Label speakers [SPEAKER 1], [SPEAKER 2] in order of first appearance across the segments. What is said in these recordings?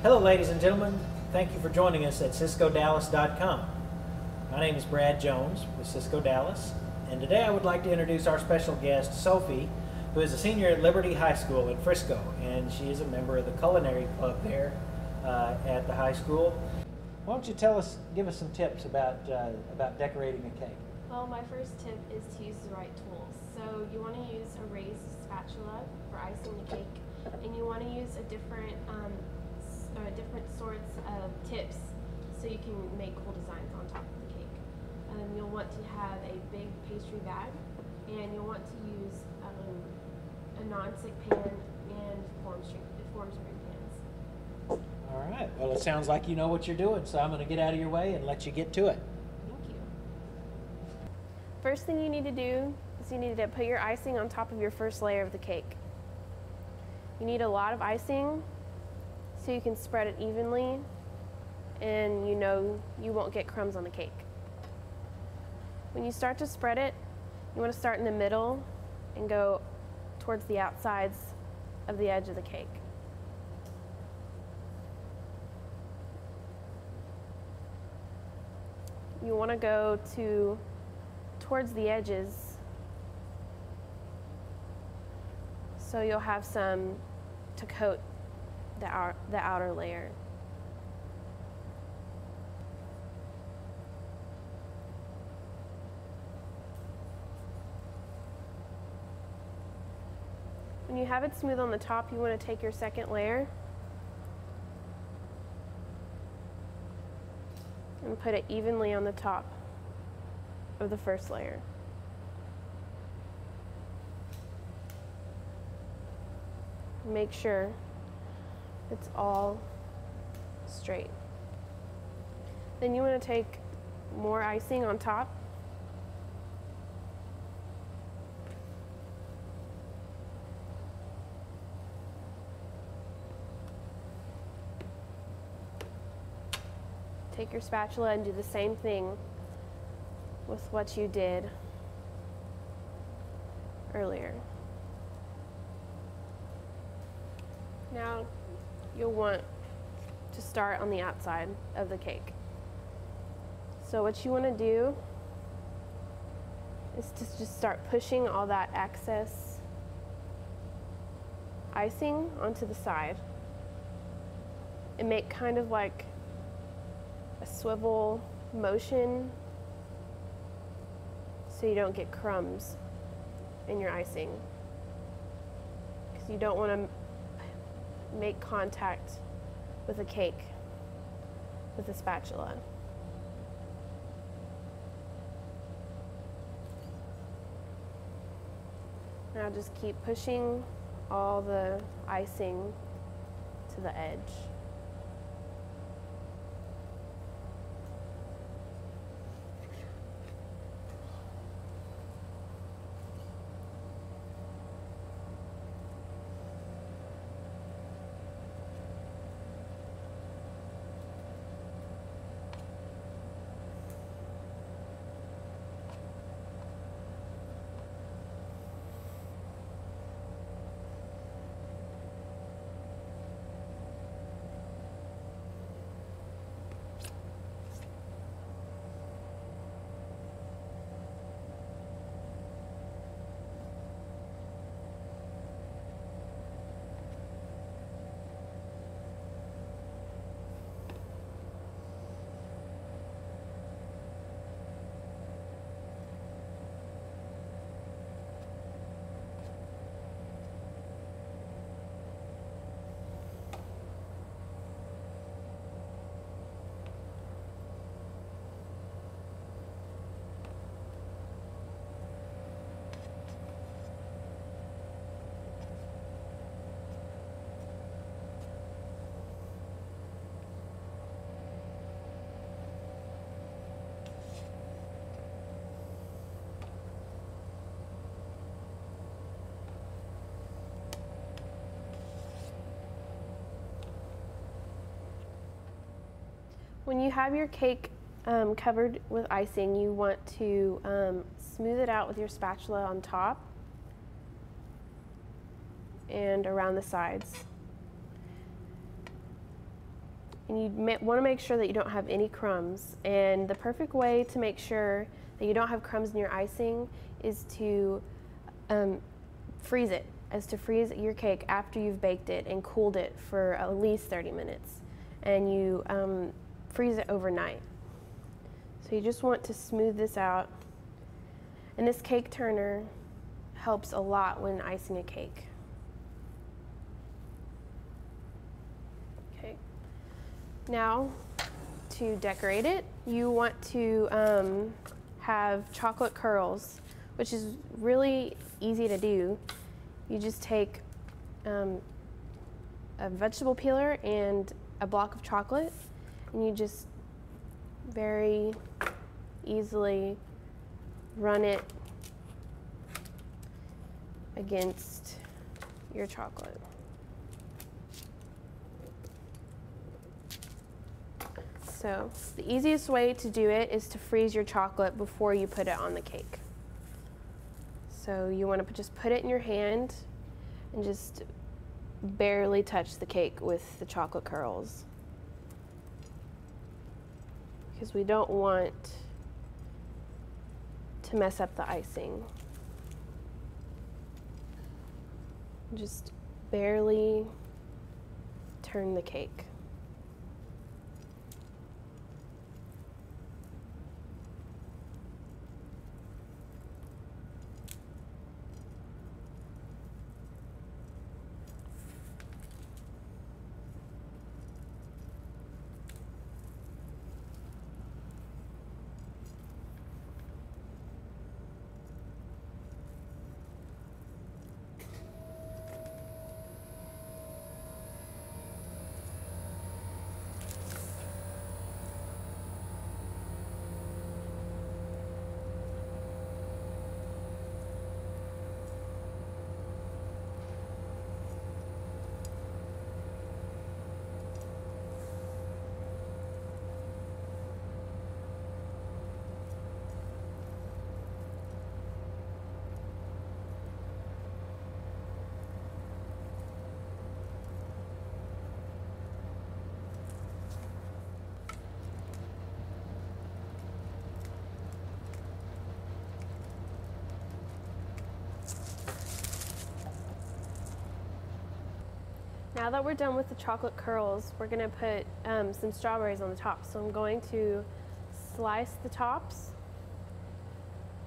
[SPEAKER 1] Hello, ladies and gentlemen. Thank you for joining us at CiscoDallas.com. My name is Brad Jones with Cisco Dallas, and today I would like to introduce our special guest, Sophie, who is a senior at Liberty High School in Frisco, and she is a member of the culinary club there at the high school. Why don't you give us some tips about decorating a cake?
[SPEAKER 2] Well, my first tip is to use the right tools. So you want to use a raised spatula for icing the cake, and you want to use different sorts of tips so you can make cool designs on top of the cake. You'll want to have a big pastry bag, and you'll want to use a non-stick pan and form spring pans.
[SPEAKER 1] All right. Well, it sounds like you know what you're doing, so I'm going to get out of your way and let you get to it.
[SPEAKER 2] Thank you. First thing you need to do is you need to put your icing on top of your first layer of the cake. You need a lot of icing so you can spread it evenly, and you know you won't get crumbs on the cake. When you start to spread it, you want to start in the middle and go towards the outsides of the edge of the cake. You want to go towards the edges so you'll have some to coat the outer layer. When you have it smooth on the top, you want to take your second layer and put it evenly on the top of the first layer. Make sure it's all straight. Then you want to take more icing on top. Take your spatula and do the same thing with what you did earlier. Now you'll want to start on the outside of the cake. So what you want to do is to just start pushing all that excess icing onto the side and make kind of like a swivel motion so you don't get crumbs in your icing, because you don't want to make contact with the cake with a spatula. Now just keep pushing all the icing to the edge. When you have your cake covered with icing, you want to smooth it out with your spatula on top and around the sides. And you want to make sure that you don't have any crumbs. And the perfect way to make sure that you don't have crumbs in your icing is to freeze it, freeze your cake after you've baked it and cooled it for at least 30 minutes. And you freeze it overnight. So you just want to smooth this out. And this cake turner helps a lot when icing a cake. Okay. Now, to decorate it, you want to have chocolate curls, which is really easy to do. You just take a vegetable peeler and a block of chocolate, and you just very easily run it against your chocolate. So the easiest way to do it is to freeze your chocolate before you put it on the cake. So you want to just put it in your hand and just barely touch the cake with the chocolate curls, because we don't want to mess up the icing. Just barely turn the cake. Now that we're done with the chocolate curls, we're going to put some strawberries on the top. So I'm going to slice the tops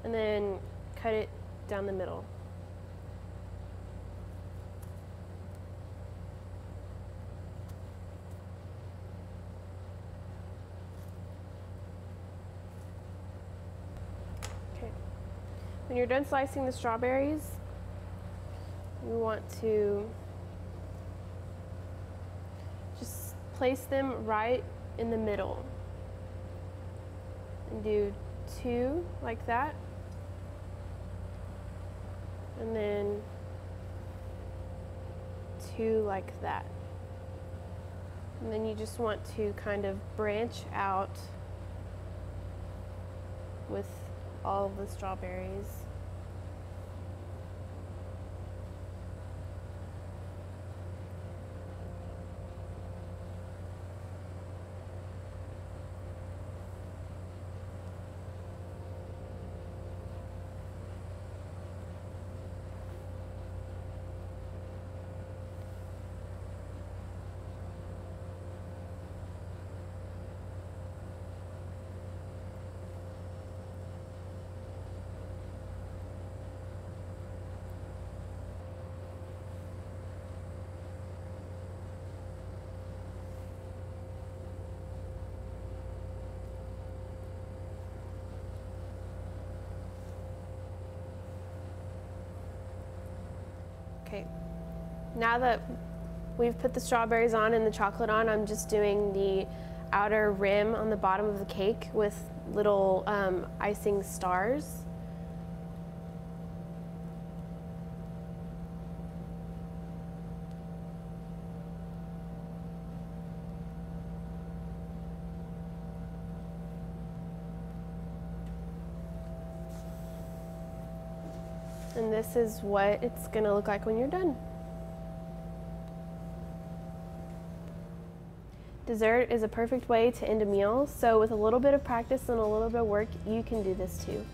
[SPEAKER 2] and then cut it down the middle. Okay. When you're done slicing the strawberries, you want to just place them right in the middle and do 2 like that, and then 2 like that. And then you just want to kind of branch out with all of the strawberries. Okay, now that we've put the strawberries on and the chocolate on, I'm just doing the outer rim on the bottom of the cake with little icing stars. And this is what it's going to look like when you're done. Dessert is a perfect way to end a meal, so with a little bit of practice and a little bit of work, you can do this too.